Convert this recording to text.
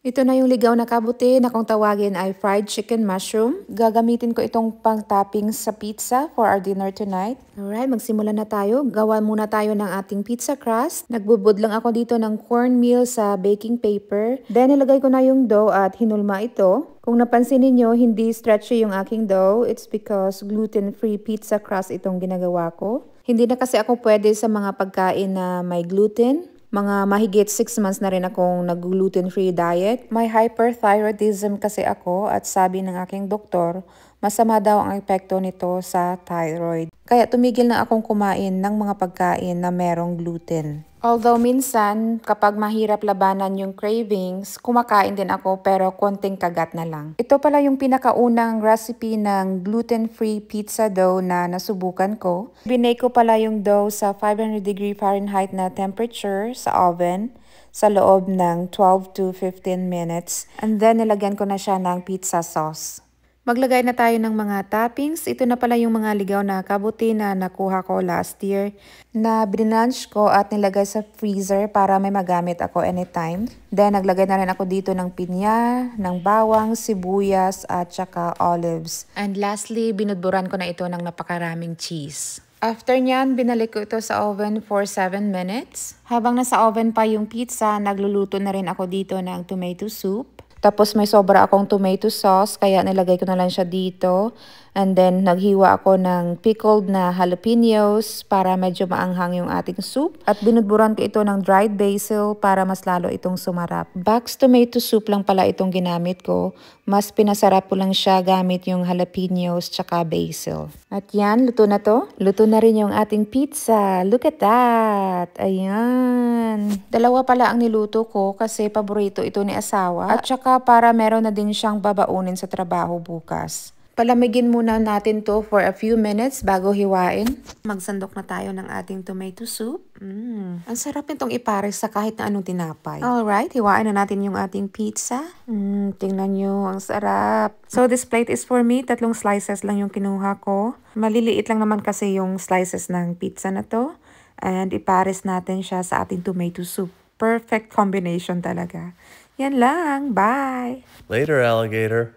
Ito na yung ligaw na kabuti na kung tawagin ay fried chicken mushroom. Gagamitin ko itong pang-toppings sa pizza for our dinner tonight. Alright, magsimula na tayo. Gawa muna tayo ng ating pizza crust. Nagbubud lang ako dito ng cornmeal sa baking paper. Then, nilagay ko na yung dough at hinulma ito. Kung napansin niyo hindi stretchy yung aking dough, it's because gluten-free pizza crust itong ginagawa ko. Hindi na kasi ako pwede sa mga pagkain na may gluten. Mga mahigit 6 months na rin akong nag-gluten-free diet. May hyperthyroidism kasi ako at sabi ng aking doktor, masama daw ang epekto nito sa thyroid. Kaya tumigil na akong kumain ng mga pagkain na merong gluten. Although minsan, kapag mahirap labanan yung cravings, kumakain din ako pero konting kagat na lang. Ito pala yung pinakaunang recipe ng gluten-free pizza dough na nasubukan ko. Binake ko pala yung dough sa 500 degree Fahrenheit na temperature sa oven sa loob ng 12 to 15 minutes. And then nilagyan ko na siya ng pizza sauce. Maglagay na tayo ng mga toppings. Ito na pala yung mga ligaw na kabuti na nakuha ko last year na binanch ko at nilagay sa freezer para may magamit ako anytime. Then naglagay na rin ako dito ng pinya, ng bawang, sibuyas at saka olives. And lastly, binudburan ko na ito ng napakaraming cheese. After nyan, binalik ko ito sa oven for 7 minutes. Habang nasa oven pa yung pizza, nagluluto na rin ako dito ng tomato soup. Tapos may sobra akong tomato sauce, kaya nilagay ko na lang siya dito. And then naghiwa ako ng pickled na jalapenos para medyo maanghang yung ating soup. At binudburan ko ito ng dried basil para mas lalo itong sumarap. Box tomato soup lang pala itong ginamit ko. Mas pinasarap ko lang siya gamit yung jalapenos tsaka basil. At yan, luto na to. Luto na rin yung ating pizza. Look at that! Ayan. Dalawa pala ang niluto ko kasi paborito ito ni asawa. At saka para meron na din siyang babaunin sa trabaho bukas. Palamigin muna natin to for a few minutes bago hiwain. Magsandok na tayo ng ating tomato soup. Ang sarap nitong ipares sa kahit na anong tinapay. Alright, hiwain na natin yung ating pizza. Tingnan nyo, ang sarap. So this plate is for me. 3 slices lang yung kinuha ko. Maliliit lang naman kasi yung slices ng pizza na to. And ipares natin siya sa ating tomato soup. Perfect combination talaga. Yan lang. Bye! Later, alligator.